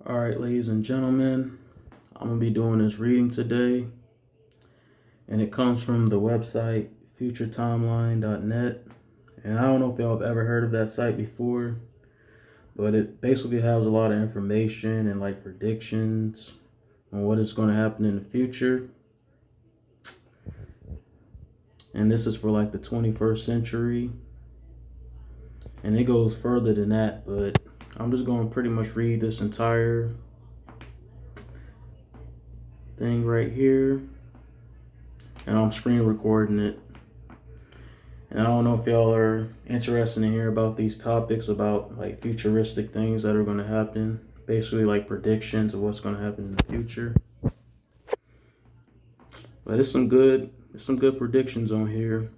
All right, ladies and gentlemen, I'm going to be doing this reading today, and it comes from the website futuretimeline.net. And I don't know if y'all have ever heard of that site before, but it basically has a lot of information and like predictions on what is going to happen in the future. And this is for like the 21st century. And it goes further than that, but I'm just going to pretty much read this entire thing right here. And I'm screen recording it. And I don't know if y'all are interested in hear about these topics about like futuristic things that are going to happen. Basically like predictions of what's going to happen in the future. But it's some good predictions on here.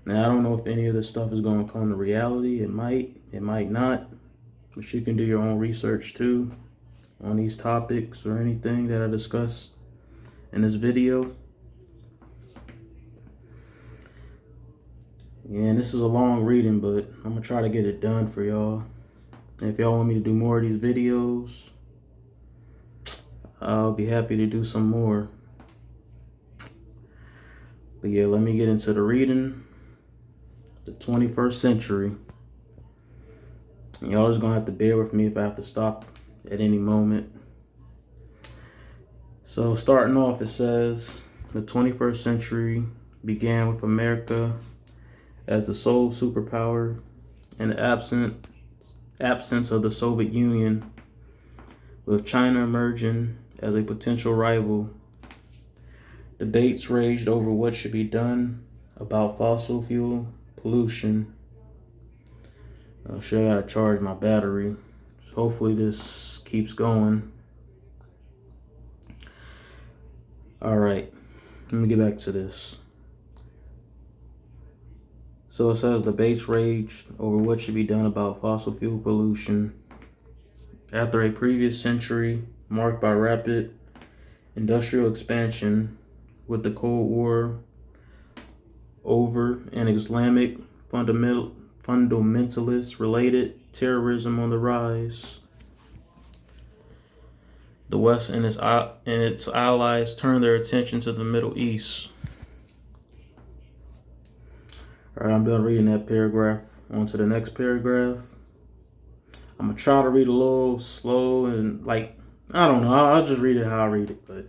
Now I don't know if any of this stuff is going to come to reality. It might not. But you can do your own research too on these topics or anything that I discuss in this video. Yeah, and this is a long reading, but I'm gonna try to get it done for y'all. And if y'all want me to do more of these videos, I'll be happy to do some more. But yeah, let me get into the reading. The 21st century. And y'all just gonna have to bear with me if I have to stop at any moment. So starting off, it says, the 21st century began with America as the sole superpower in the absence of the Soviet Union, with China emerging as a potential rival. Debates raged over what should be done about fossil fuel pollution. I'm sure I gotta charge my battery. So hopefully this keeps going. All right, let me get back to this. So it says debates raged over what should be done about fossil fuel pollution. After a previous century marked by rapid industrial expansion, with the Cold War over and Islamic fundamentalist related terrorism on the rise, the West and its allies turned their attention to the Middle East. All right, I'm done reading that paragraph. On to the next paragraph. I'm gonna try to read a little slow and I don't know. I'll just read it how I read it, but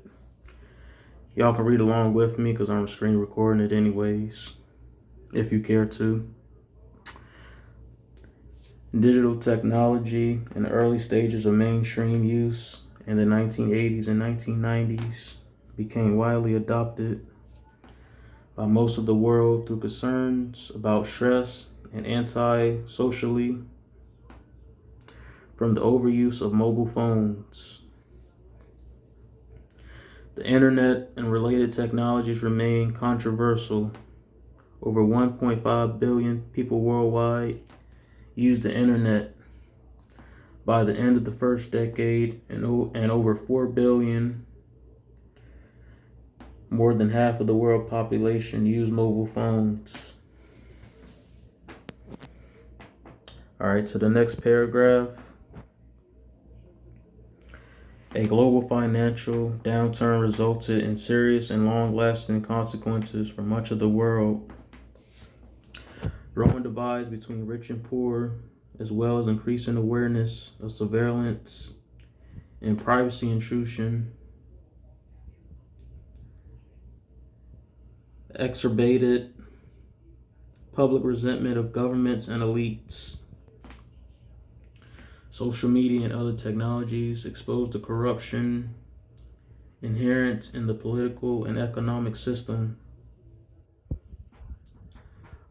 y'all can read along with me because I'm screen recording it anyways, if you care to. Digital technology in the early stages of mainstream use in the 1980s and 1990s became widely adopted by most of the world through concerns about stress and anti-socially from the overuse of mobile phones. The internet and related technologies remain controversial. Over 1.5 billion people worldwide use the internet by the end of the first decade, and over 4 billion, more than half of the world population, use mobile phones. All right, to the next paragraph. A global financial downturn resulted in serious and long-lasting consequences for much of the world. Growing divides between rich and poor, as well as increasing awareness of surveillance and privacy intrusion, exacerbated public resentment of governments and elites. Social media and other technologies exposed the corruption inherent in the political and economic system.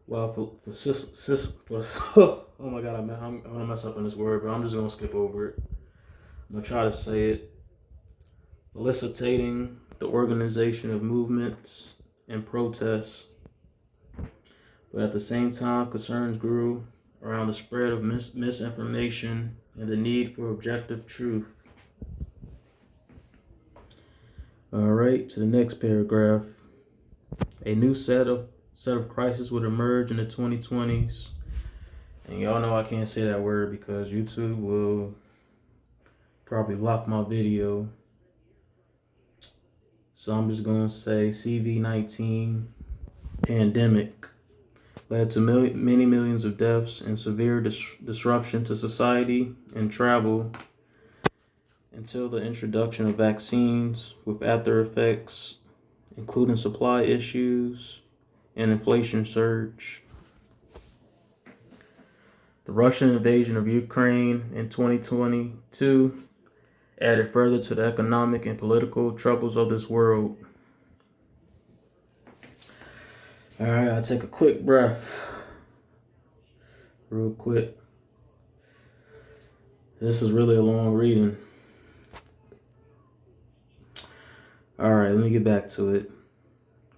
While oh my god, I'm gonna mess up on this word, but I'm just gonna skip over it. I'm gonna try to say it. Felicitating the organization of movements and protests. But at the same time, concerns grew around the spread of misinformation and the need for objective truth. All right, to the next paragraph. A new set of crises would emerge in the 2020s. And y'all know I can't say that word because YouTube will probably lock my video. So I'm just going to say CV-19 pandemic led to many millions of deaths and severe disruption to society and travel until the introduction of vaccines with after effects, including supply issues and inflation surge. The Russian invasion of Ukraine in 2022 added further to the economic and political troubles of this world. All right, I'll take a quick breath. Real quick. This is really a long reading. All right, let me get back to it.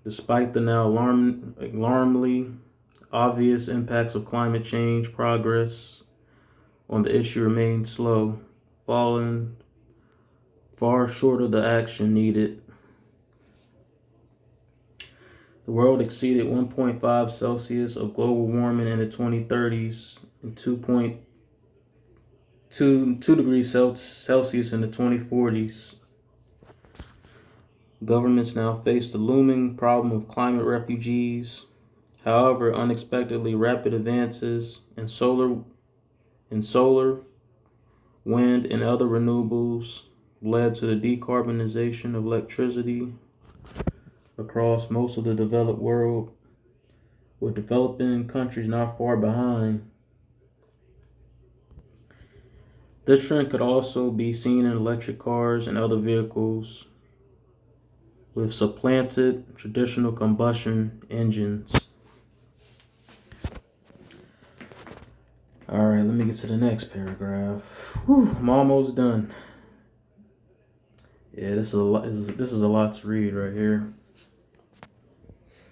Despite the now alarmingly obvious impacts of climate change, progress on the issue remains slow, falling far short of the action needed. The world exceeded 1.5 Celsius of global warming in the 2030s and 2.2 degrees Celsius in the 2040s. Governments now face the looming problem of climate refugees. However, unexpectedly rapid advances in solar, wind, and other renewables led to the decarbonization of electricity across most of the developed world, with developing countries not far behind. This trend could also be seen in electric cars and other vehicles, with supplanted traditional combustion engines. All right, let me get to the next paragraph. Whew, I'm almost done. Yeah, this is a lot. This is a lot to read right here.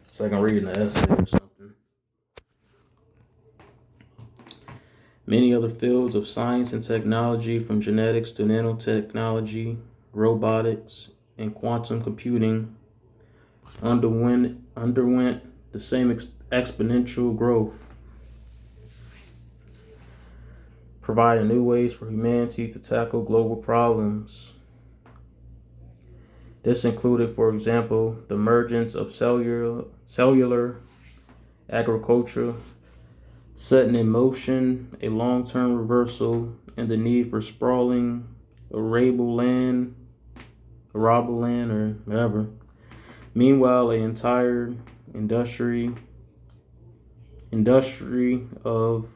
It's like I'm reading an essay or something. Many other fields of science and technology, from genetics to nanotechnology, robotics, and quantum computing, underwent the same exponential growth, providing new ways for humanity to tackle global problems. This included, for example, the emergence of cellular agriculture, setting in motion a long-term reversal in the need for sprawling arable land, or whatever. Meanwhile, an entire industry of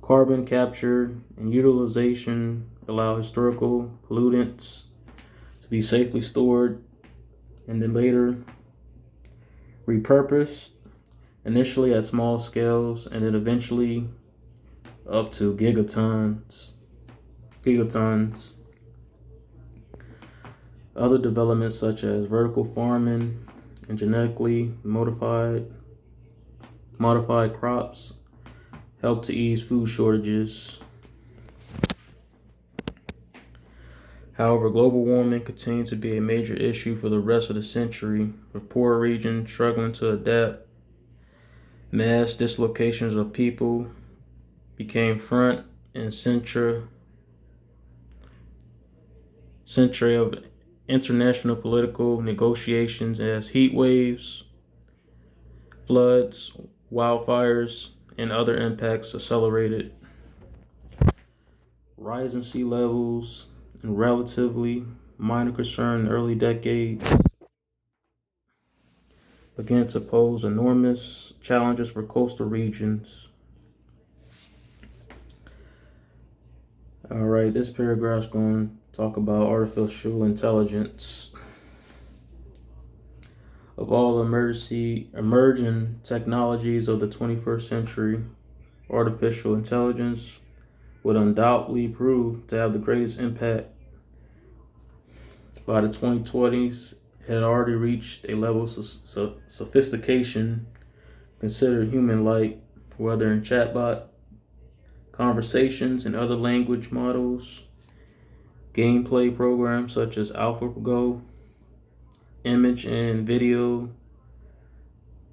carbon capture and utilization allow historical pollutants to be safely stored and then later repurposed, initially at small scales and then eventually up to gigatons. Other developments such as vertical farming and genetically modified crops help to ease food shortages. However, global warming continues to be a major issue for the rest of the century, with poor regions struggling to adapt. Mass dislocations of people became front and center of international political negotiations as heat waves, floods, wildfires, and other impacts accelerated. Rising sea levels and relatively minor concern in the early decades began to pose enormous challenges for coastal regions. All right, this paragraph is going to talk about artificial intelligence. Of all emerging technologies of the 21st century, artificial intelligence would undoubtedly prove to have the greatest impact. By the 2020s, it had already reached a level of sophistication considered human-like, whether in chatbot conversations and other language models, gameplay programs such as AlphaGo, image and video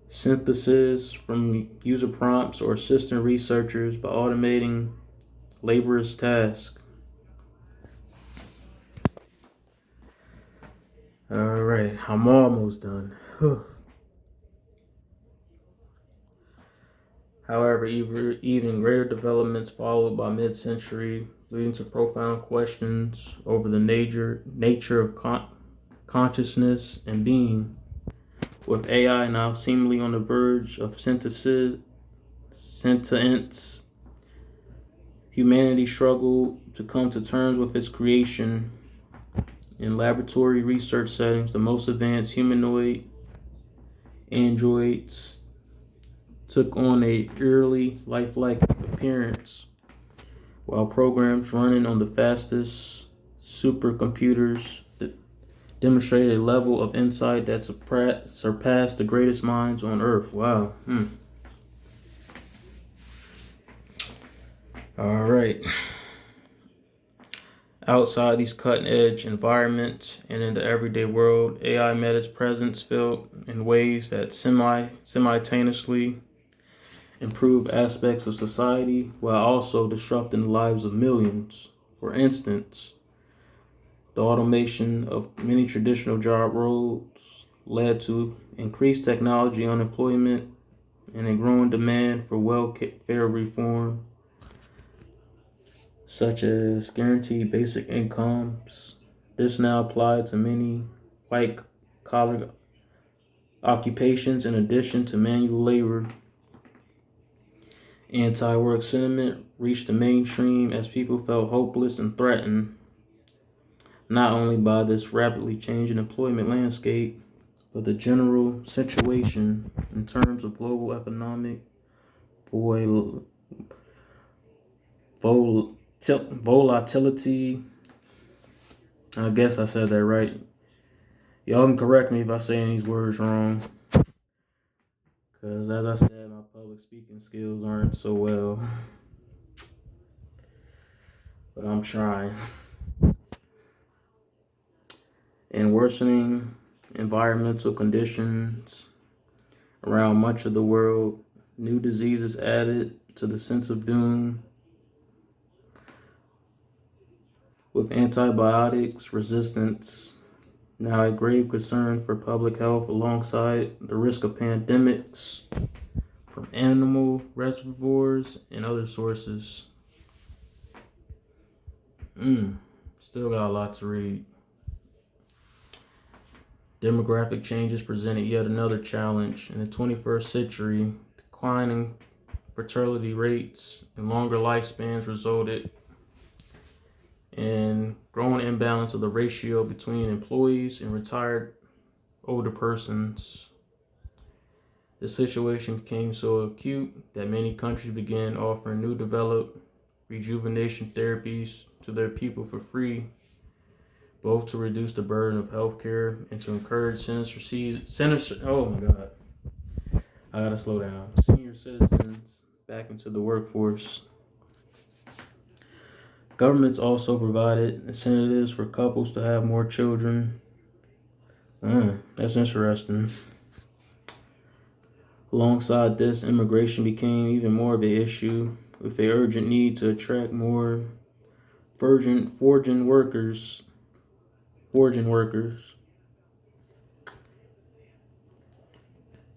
synthesis from user prompts, or assisting researchers by automating laborious tasks. All right, I'm almost done. However, even greater developments followed by mid-century, leading to profound questions over the nature of consciousness and being. With AI now seemingly on the verge of sentience, humanity struggled to come to terms with its creation. In laboratory research settings, the most advanced humanoid androids took on a eerily lifelike appearance, while programs running on the fastest supercomputers demonstrated a level of insight that surpassed the greatest minds on Earth. Wow. All right. Outside these cutting-edge environments and in the everyday world, AI met its presence felt in ways that simultaneously improve aspects of society while also disrupting the lives of millions. For instance, the automation of many traditional job roles led to increased technology unemployment and a growing demand for welfare reform, such as guaranteed basic incomes. This now applies to many white collar occupations in addition to manual labor. Anti-work sentiment reached the mainstream as people felt hopeless and threatened, not only by this rapidly changing employment landscape, but the general situation in terms of global economic volatility. I guess I said that right. Y'all can correct me if I say any of these words wrong. Because as I said, my public speaking skills aren't so well. But I'm trying. And worsening environmental conditions around much of the world, new diseases added to the sense of doom, with antibiotics resistance now a grave concern for public health alongside the risk of pandemics from animal reservoirs and other sources. Still got a lot to read. Demographic changes presented yet another challenge. In the 21st century, declining fertility rates and longer lifespans resulted in growing imbalance of the ratio between employees and retired older persons. The situation became so acute that many countries began offering new developed rejuvenation therapies to their people for free, both to reduce the burden of healthcare and to encourage senior citizens back into the workforce. Governments also provided incentives for couples to have more children. That's interesting. Alongside this, immigration became even more of an issue, with the urgent need to attract more foraging workers,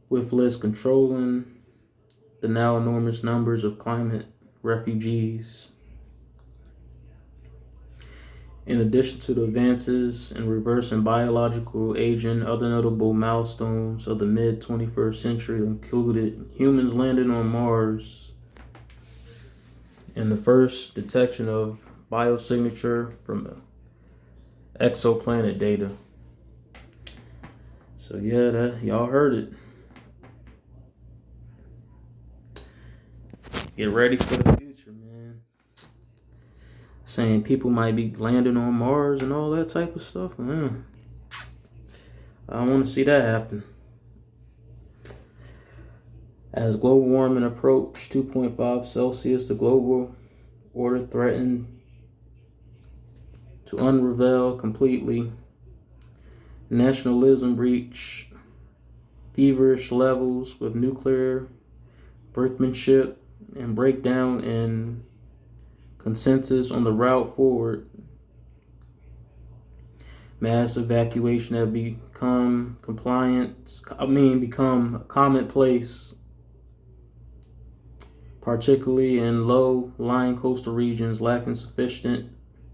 with lists controlling the now enormous numbers of climate refugees. In addition to the advances in reversing biological aging, other notable milestones of the mid-21st century included humans landing on Mars and the first detection of biosignature from exoplanet data. So yeah, y'all heard it. Get ready for the future, man. Saying people might be landing on Mars and all that type of stuff. I don't want to see that happen. As global warming approached 2.5 Celsius, the global order threatened to unravel completely. Nationalism reached feverish levels with nuclear brinkmanship and breakdown in consensus on the route forward. Mass evacuation have become commonplace, particularly in low-lying coastal regions lacking sufficient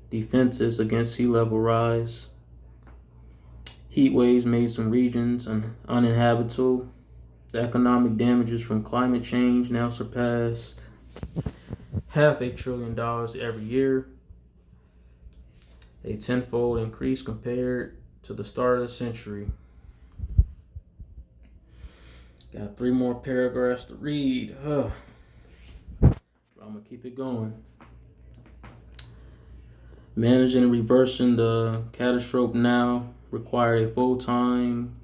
defenses against sea level rise. Heat waves made some regions uninhabitable. The economic damages from climate change now surpassed $500 billion every year, a tenfold increase compared to the start of the century. Got 3 more paragraphs to read. I'm gonna keep it going. Managing and reversing the catastrophe now required a full-time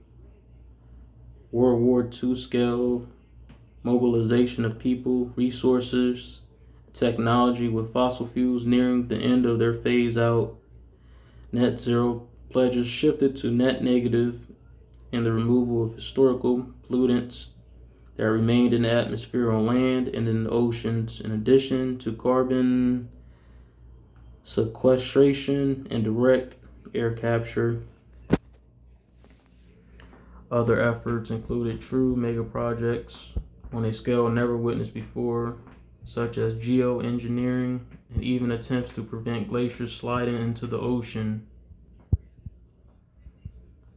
World War II scale mobilization of people, resources, technology, with fossil fuels nearing the end of their phase out. Net zero pledges shifted to net negative, and the removal of historical pollutants that remained in the atmosphere on land and in the oceans, in addition to carbon sequestration and direct air capture. Other efforts included true mega projects on a scale never witnessed before, such as geoengineering and even attempts to prevent glaciers sliding into the ocean.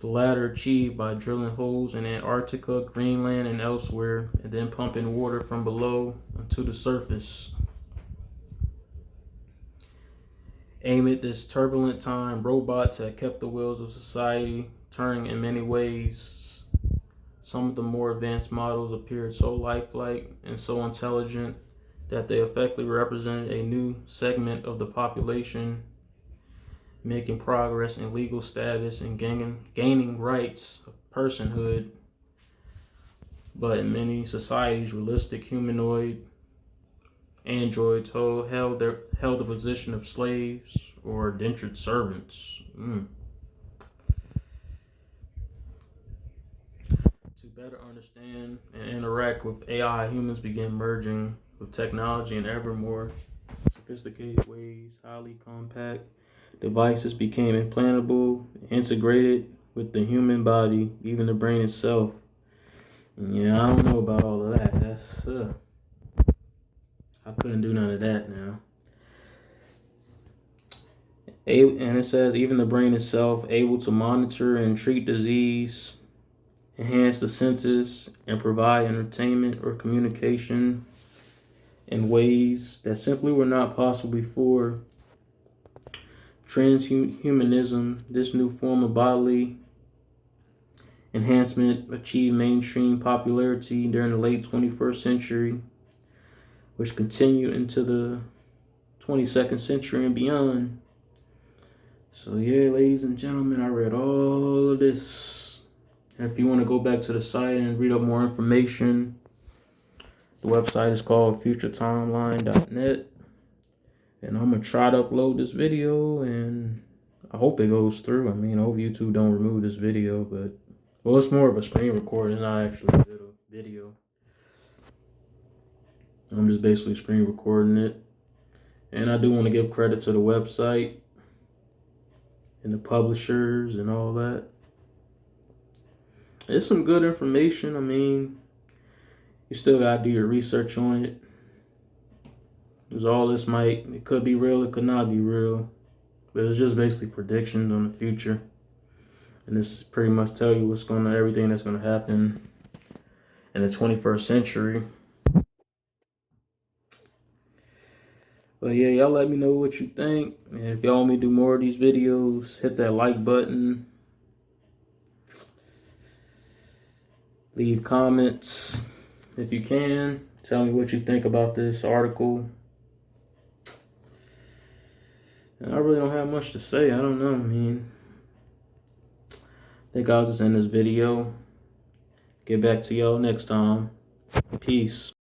The latter achieved by drilling holes in Antarctica, Greenland, and elsewhere, and then pumping water from below onto the surface. Amid this turbulent time, robots had kept the wheels of society turning in many ways. Some of the more advanced models appeared so lifelike and so intelligent that they effectively represented a new segment of the population, making progress in legal status and gaining rights of personhood. But in many societies, realistic humanoid androids held the position of slaves or indentured servants. To better understand and interact with AI, humans began merging with technology in ever more sophisticated ways. Highly compact devices became implantable, integrated with the human body, even the brain itself. Yeah, I don't know about all of that. That's I couldn't do none of that now. And it says even the brain itself able to monitor and treat disease, enhance the senses, and provide entertainment or communication in ways that simply were not possible before. Transhumanism, this new form of bodily enhancement, achieved mainstream popularity during the late 21st century, which continued into the 22nd century and beyond. So yeah, ladies and gentlemen, I read all of this. And if you want to go back to the site and read up more information, the website is called futuretimeline.net. And I'm going to try to upload this video, and I hope it goes through. I mean, I hope YouTube don't remove this video, but, well, it's more of a screen recording. It's not actually a video. I'm just basically screen recording it. And I do want to give credit to the website and the publishers and all that. It's some good information. I mean, you still got to do your research on it. Because all this it could be real, it could not be real. But it's just basically predictions on the future. And this pretty much tell you everything that's going to happen in the 21st century. But yeah, y'all let me know what you think. And if y'all want me to do more of these videos, hit that like button. Leave comments if you can. Tell me what you think about this article. And I really don't have much to say. I don't know. I mean, I think I'll just end this video. Get back to y'all next time. Peace.